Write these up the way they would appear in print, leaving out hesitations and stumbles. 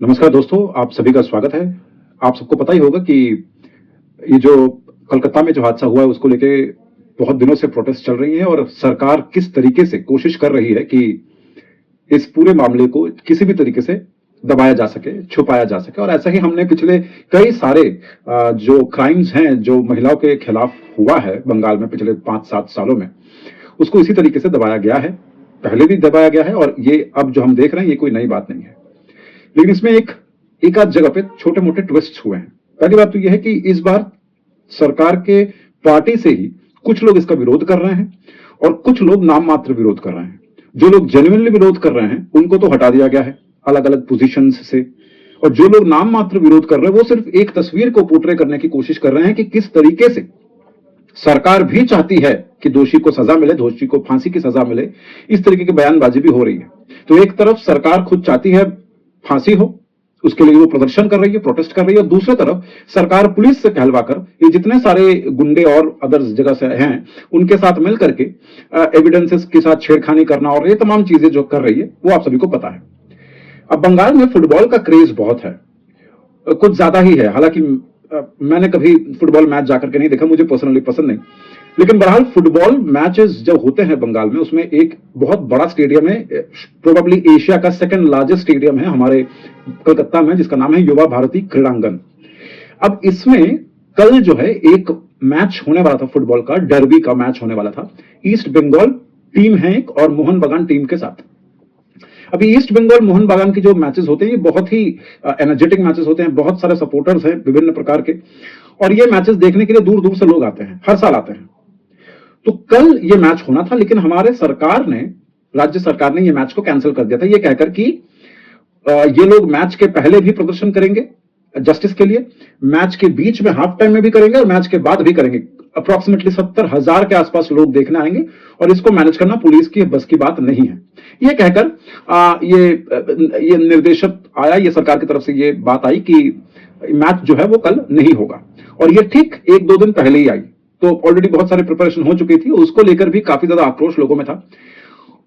नमस्कार दोस्तों, आप सभी का स्वागत है। आप सबको पता ही होगा कि ये जो कलकत्ता में जो हादसा हुआ है उसको लेके बहुत दिनों से प्रोटेस्ट चल रही है और सरकार किस तरीके से कोशिश कर रही है कि इस पूरे मामले को किसी भी तरीके से दबाया जा सके, छुपाया जा सके। और ऐसा ही हमने पिछले कई सारे जो क्राइम्स हैं जो महिलाओं के खिलाफ हुआ है बंगाल में पिछले 5-7 सालों में, उसको इसी तरीके से दबाया गया है। पहले भी दबाया गया है और ये अब जो हम देख रहे हैं ये कोई नई बात नहीं है। लेकिन इसमें एक आध जगह पे छोटे मोटे ट्विस्ट हुए हैं। पहली बात तो यह है कि इस बार सरकार के पार्टी से ही कुछ लोग इसका विरोध कर रहे हैं और कुछ लोग नाम मात्र विरोध कर रहे हैं। जो लोग जेन्युइनली विरोध कर रहे हैं उनको तो हटा दिया गया है अलग अलग पोजीशंस से, और जो लोग नाम मात्र विरोध कर रहे हैं वो सिर्फ एक तस्वीर को पोर्ट्रे करने की कोशिश कर रहे हैं कि किस तरीके से सरकार भी चाहती है कि दोषी को सजा मिले, दोषी को फांसी की सजा मिले। इस तरीके की बयानबाजी भी हो रही है। तो एक तरफ सरकार खुद चाहती है फांसी हो, उसके लिए वो प्रदर्शन कर रही है, प्रोटेस्ट कर रही है, और दूसरी तरफ सरकार पुलिस से कहलवाकर ये जितने सारे गुंडे और अदर्स जगह से हैं उनके साथ मिल करके एविडेंसेस के साथ छेड़खानी करना और ये तमाम चीजें जो कर रही है वो आप सभी को पता है। अब बंगाल में फुटबॉल का क्रेज बहुत है, कुछ ज्यादा ही है। हालांकि मैंने कभी फुटबॉल मैच जाकर के नहीं देखा, मुझे पर्सनली पसंद नहीं, लेकिन बहरहाल फुटबॉल मैचेस जब होते हैं बंगाल में उसमें एक बहुत बड़ा स्टेडियम है, प्रोबेबली एशिया का सेकंड लार्जेस्ट स्टेडियम है हमारे कलकत्ता में, जिसका नाम है युवा भारती क्रीड़ांगन। अब इसमें कल जो है एक मैच होने वाला था, फुटबॉल का डर्बी का मैच होने वाला था। ईस्ट बंगाल टीम है एक और मोहन बागान टीम के साथ। अभी ईस्ट बंगाल मोहन बागान की जो मैचेस होते हैं ये बहुत ही एनर्जेटिक मैचेस होते हैं, बहुत सारे सपोर्टर्स हैं विभिन्न प्रकार के, और ये मैचेस देखने के लिए दूर दूर से लोग आते हैं, हर साल आते हैं। तो कल ये मैच होना था, लेकिन हमारे सरकार ने, राज्य सरकार ने ये मैच को कैंसिल कर दिया था, ये कहकर कि ये लोग मैच के पहले भी प्रदर्शन करेंगे जस्टिस के लिए, मैच के बीच में हाफ टाइम में भी करेंगे और मैच के बाद भी करेंगे। अप्रोक्सीमेटली 70,000 के आसपास लोग देखने आएंगे और इसको मैनेज करना पुलिस की बस की बात नहीं है। ये कहकर ये निर्देशक आया, ये सरकार की तरफ से ये बात आई कि मैच जो है वो कल नहीं होगा, और ये ठीक 1-2 दिन पहले ही आई। तो ऑलरेडी बहुत सारी प्रिपरेशन हो चुकी थी, उसको लेकर भी काफी ज्यादा आक्रोश लोगों में था।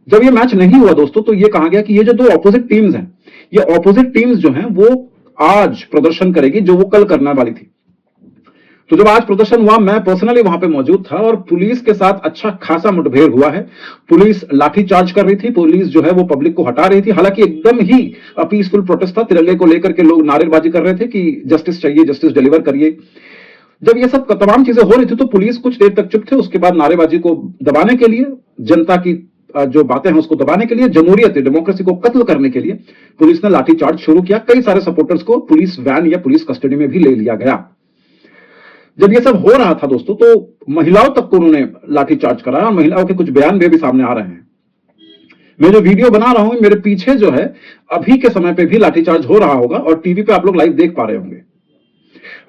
जब ये मैच नहीं हुआ दोस्तों तो ये कहा गया कि ये जो दो ऑपोजिट टीम्स हैं, ये ऑपोजिट टीम्स जो हैं वो आज प्रदर्शन करेगी जो वो कल करने वाली थी। तो जब आज प्रदर्शन हुआ, मैं पर्सनली वहां पे मौजूद था और पुलिस के साथ अच्छा खासा मुठभेड़ हुआ है। पुलिस लाठीचार्ज कर रही थी, पुलिस जो है वो पब्लिक को हटा रही थी। हालांकि एकदम ही पीसफुल प्रोटेस्ट था, तिरंगे को लेकर के लोग नारेबाजी कर रहे थे कि जस्टिस चाहिए, जस्टिस डिलीवर करिए। जब ये सब तमाम चीजें हो रही थी तो पुलिस कुछ देर तक चुप थे। उसके बाद नारेबाजी को दबाने के लिए, जनता की जो बातें हैं उसको दबाने के लिए, जमहूरियत डेमोक्रेसी को कत्ल करने के लिए पुलिस ने लाठीचार्ज शुरू किया। कई सारे सपोर्टर्स को पुलिस वैन या पुलिस कस्टडी में भी ले लिया गया। जब ये सब हो रहा था दोस्तों तो महिलाओं तक को उन्होंने लाठीचार्ज कराया और महिलाओं के कुछ बयान भी सामने आ रहे हैं। मैं जो वीडियो बना रहा हूं मेरे पीछे जो है अभी के समय पे भी लाठीचार्ज हो रहा होगा और टीवी पे आप लोग लाइव देख पा रहे होंगे।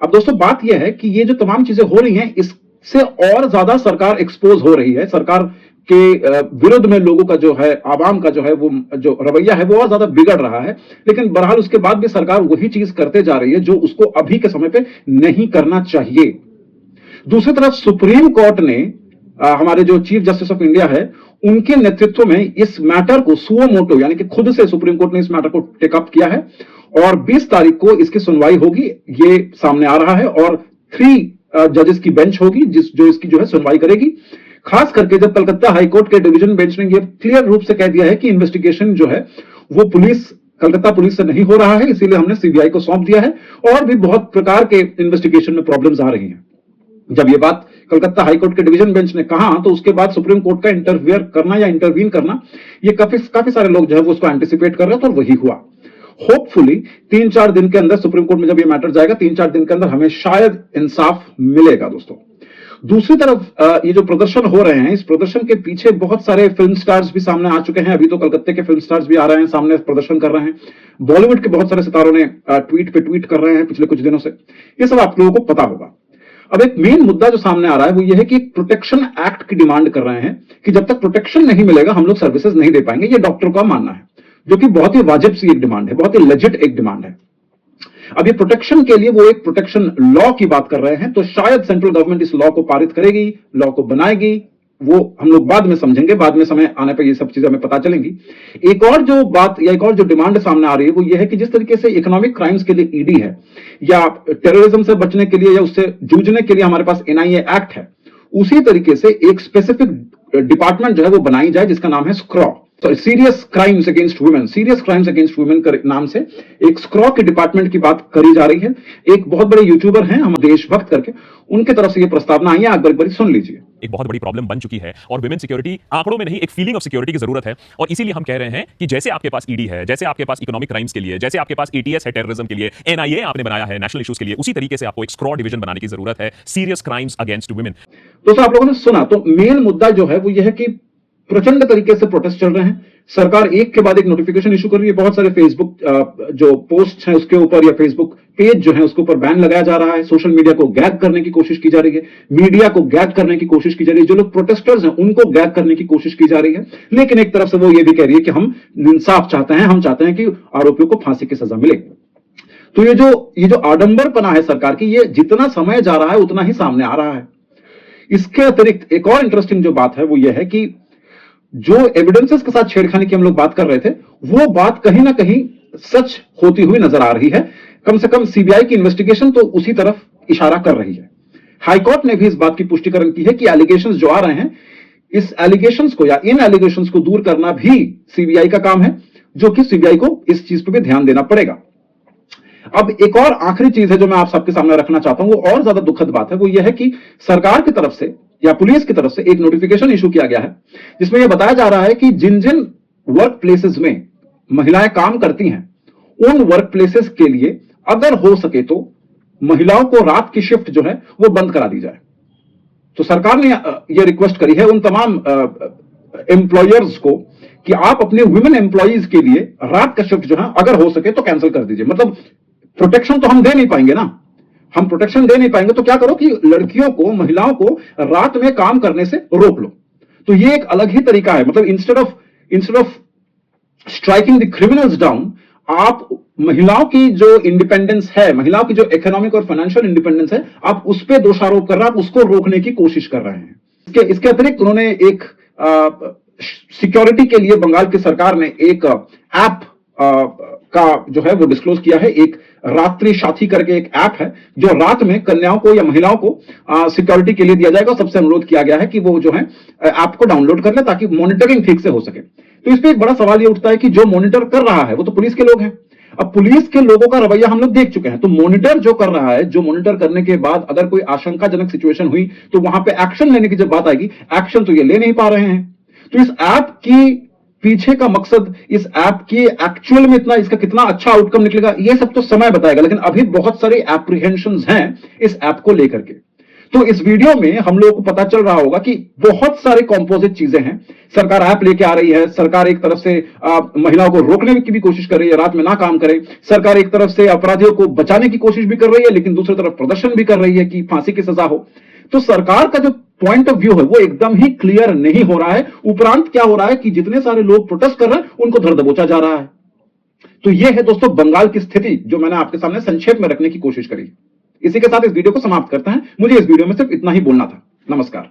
अब दोस्तों बात यह है कि ये जो तमाम चीजें हो रही हैं इससे और ज्यादा सरकार एक्सपोज हो रही है। सरकार के विरुद्ध में लोगों का जो है, आवाम का जो है वो जो रवैया है वो और ज्यादा बिगड़ रहा है। लेकिन बहरहाल उसके बाद भी सरकार वही चीज करते जा रही है जो उसको अभी के समय पे नहीं करना चाहिए। दूसरी तरफ सुप्रीम कोर्ट ने हमारे जो चीफ जस्टिस ऑफ इंडिया है उनके नेतृत्व में इस मैटर को सुओ मोटो यानी कि खुद से सुप्रीम कोर्ट ने इस मैटर को टेकअप किया है और 20 तारीख को इसकी सुनवाई होगी, ये सामने आ रहा है। और 3 जजेस की बेंच होगी जो इसकी जो है सुनवाई करेगी। खास करके जब कलकत्ता हाईकोर्ट के डिवीजन बेंच ने यह क्लियर रूप से कह दिया है कि इन्वेस्टिगेशन जो है वो कलकत्ता पुलिस से नहीं हो रहा है, इसीलिए हमने सीबीआई को सौंप दिया है। और भी बहुत प्रकार के इन्वेस्टिगेशन में प्रॉब्लम्स आ रही हैं। जब ये बात कलकत्ता हाईकोर्ट के डिवीजन बेंच ने कहा तो उसके बाद सुप्रीम कोर्ट का इंटरफियर करना या इंटरवीन करना, ये काफी सारे लोग जो है वो उसको एंटिसिपेट कर रहे थे और वही हुआ। होपफुली 3-4 दिन के अंदर सुप्रीम कोर्ट में जब ये मैटर जाएगा, 3-4 दिन के अंदर हमें शायद इंसाफ मिलेगा दोस्तों। दूसरी तरफ ये जो प्रदर्शन हो रहे हैं, इस प्रदर्शन के पीछे बहुत सारे फिल्म स्टार्स भी सामने आ चुके हैं। अभी तो कलकत्ते के फिल्म स्टार्स भी आ रहे हैं सामने, प्रदर्शन कर रहे हैं। बॉलीवुड के बहुत सारे सितारों ने ट्वीट पे ट्वीट कर रहे हैं पिछले कुछ दिनों से। ये सब आप लोगों को पता होगा। अब एक मेन मुद्दा जो सामने आ रहा है वो ये है कि प्रोटेक्शन एक्ट की डिमांड कर रहे हैं कि जब तक प्रोटेक्शन नहीं मिलेगा हम लोग सर्विसेज नहीं दे पाएंगे। ये डॉक्टर का मानना है, जो कि बहुत ही वाजिब सी एक डिमांड है, बहुत ही लेजिट एक डिमांड है। अब ये प्रोटेक्शन के लिए वो एक प्रोटेक्शन लॉ की बात कर रहे हैं, तो शायद सेंट्रल गवर्नमेंट इस लॉ को पारित करेगी, लॉ को बनाएगी वो हम लोग बाद में समझेंगे, बाद में समय आने पर ये सब चीजें हमें पता चलेंगी। एक और जो बात या एक और जो डिमांड सामने आ रही है वो ये है कि जिस तरीके से इकोनॉमिक क्राइम्स के लिए ईडी है, या टेररिज्म से बचने के लिए या उससे जूझने के लिए हमारे पास एनआईए एक्ट है, उसी तरीके से एक स्पेसिफिक डिपार्टमेंट जो है वो बनाई जाए जिसका नाम है स्क्रॉ, serious crimes against women, serious crimes against women के नाम से एक स्क्रॉ के डिपार्टमेंट की बात करी जा रही है। एक बहुत बड़े यूट्यूबर हैं हम देशभक्त करके, उनके तरफ से ये प्रस्तावना आई है, एक बार सुन लीजिए। एक बहुत बड़ी प्रॉब्लम बन चुकी है और विमेन सिक्योरिटी आंकड़ों में नहीं, एक फीलिंग ऑफ सिक्योरिटी की जरूरत है। और इसीलिए हम कह रहे हैं कि जैसे आपके पास ईडी है, जैसे आपके पास इकोनॉमिक क्राइम्स के लिए, जैसे आपके पास एटीएस है टेररिज्म के लिए, एनआईए आपने बनाया है नेशनल इश्यूज के लिए, उसी तरीके से आपको एक स्क्रॉ डिवीजन बनाने की जरूरत है, सीरियस क्राइम्स अगेंस्ट वुमेन। दोस्तों आप लोगों ने सुना, तो मेन मुद्दा जो है वो यह है कि प्रचंड तरीके से प्रोटेस्ट चल रहे हैं, सरकार एक के बाद एक नोटिफिकेशन इशू कर रही है, बहुत सारे फेसबुक जो पोस्ट हैं उसके ऊपर या फेसबुक पेज जो है उसके ऊपर बैन लगाया जा रहा है, सोशल मीडिया को गैग करने की कोशिश की जा रही है, मीडिया को गैग करने की कोशिश की जा रही है, जो लोग प्रोटेस्टर्स हैं उनको गैग करने की कोशिश की जा रही है। लेकिन एक तरफ से वो ये भी कह रही है कि हम इंसाफ चाहते हैं, हम चाहते हैं कि आरोपियों को फांसी की सजा मिले। तो ये जो आडंबरपना है सरकार की, ये जितना समय जा रहा है उतना ही सामने आ रहा है। इसके अतिरिक्त एक और इंटरेस्टिंग जो बात है वो ये है कि जो एविडेंसेस के साथ छेड़खानी की हम लोग बात कर रहे थे, वो बात कहीं ना कहीं सच होती हुई नजर आ रही है। कम से कम सीबीआई की इन्वेस्टिगेशन तो उसी तरफ इशारा कर रही है। हाईकोर्ट ने भी इस बात की पुष्टिकरण की है कि एलिगेशंस जो आ रहे हैं, इस एलिगेशंस को या इन एलिगेशंस को दूर करना भी सीबीआई का काम है, जो कि सीबीआई को इस चीज पर भी ध्यान देना पड़ेगा। अब एक और आखिरी चीज है जो मैं आप सबके सामने रखना चाहता हूं, वो और ज्यादा दुखद बात है, वो यह है कि सरकार की तरफ से या पुलिस की तरफ से एक नोटिफिकेशन इशू किया गया है जिसमें यह बताया जा रहा है कि जिन जिन वर्क प्लेसेस में महिलाएं काम करती हैं, उन वर्क प्लेसेस के लिए अगर हो सके तो महिलाओं को रात की शिफ्ट जो है वो बंद करा दी जाए। तो सरकार ने यह रिक्वेस्ट करी है उन तमाम एम्प्लॉयर्स को कि आप अपने वुमेन एम्प्लॉइज के लिए रात का शिफ्ट जो है अगर हो सके तो कैंसिल कर दीजिए। मतलब प्रोटेक्शन तो हम दे नहीं पाएंगे ना, हम प्रोटेक्शन दे नहीं पाएंगे तो क्या करो कि लड़कियों को, महिलाओं को रात में काम करने से रोक लो। तो ये एक अलग ही तरीका है। मतलब instead of striking the criminals down, आप महिलाओं की जो इंडिपेंडेंस है, महिलाओं की जो इकोनॉमिक और फाइनेंशियल इंडिपेंडेंस है, आप उस पर दोषारोप कर रहे हैं, आप उसको रोकने की कोशिश कर रहे हैं। इसके अतिरिक्त उन्होंने एक सिक्योरिटी के लिए बंगाल की सरकार ने एक ऐप का जो है वो डिस्क्लोज किया है। एक रात्रि साथी करके एक ऐप है जो रात में कन्याओं को या महिलाओं को सिक्योरिटी के लिए दिया जाएगा। सबसे अनुरोध किया गया है कि वो जो है ऐप को डाउनलोड कर ले ताकि मॉनिटरिंग ठीक से हो सके। तो इस पे एक बड़ा सवाल ये उठता है कि जो मॉनिटर कर रहा है वो तो पुलिस के लोग हैं। अब पुलिस के लोगों का रवैया हम लोग देख चुके हैं, तो मॉनिटर जो कर रहा है, जो मॉनिटर करने के बाद अगर कोई आशंकाजनक सिचुएशन हुई तो वहां पे एक्शन लेने की जब बात आएगी, एक्शन तो ये ले नहीं पा रहे हैं। तो इस ऐप की पीछे का मकसद, इस ऐप की एक्चुअल में इतना इसका कितना अच्छा आउटकम निकलेगा, ये सब तो समय बताएगा। लेकिन अभी बहुत सारे एप्रीहेंशंस हैं इस ऐप को लेकर के। तो इस वीडियो में हम लोगों को पता चल रहा होगा कि बहुत सारे कॉम्पोजिट चीजें हैं। सरकार ऐप लेके आ रही है, सरकार एक तरफ से महिलाओं को रोकने की भी कोशिश कर रही है, रात में ना काम करें। सरकार एक तरफ से अपराधियों को बचाने की कोशिश भी कर रही है, लेकिन दूसरी तरफ प्रदर्शन भी कर रही है कि फांसी की सजा हो। तो सरकार का जो पॉइंट ऑफ व्यू है वो एकदम ही क्लियर नहीं हो रहा है। उपरांत क्या हो रहा है कि जितने सारे लोग प्रोटेस्ट कर रहे हैं उनको धर दबोचा जा रहा है। तो यह है दोस्तों बंगाल की स्थिति, जो मैंने आपके सामने संक्षेप में रखने की कोशिश करी। इसी के साथ इस वीडियो को समाप्त करते हैं। मुझे इस वीडियो में सिर्फ इतना ही बोलना था। नमस्कार।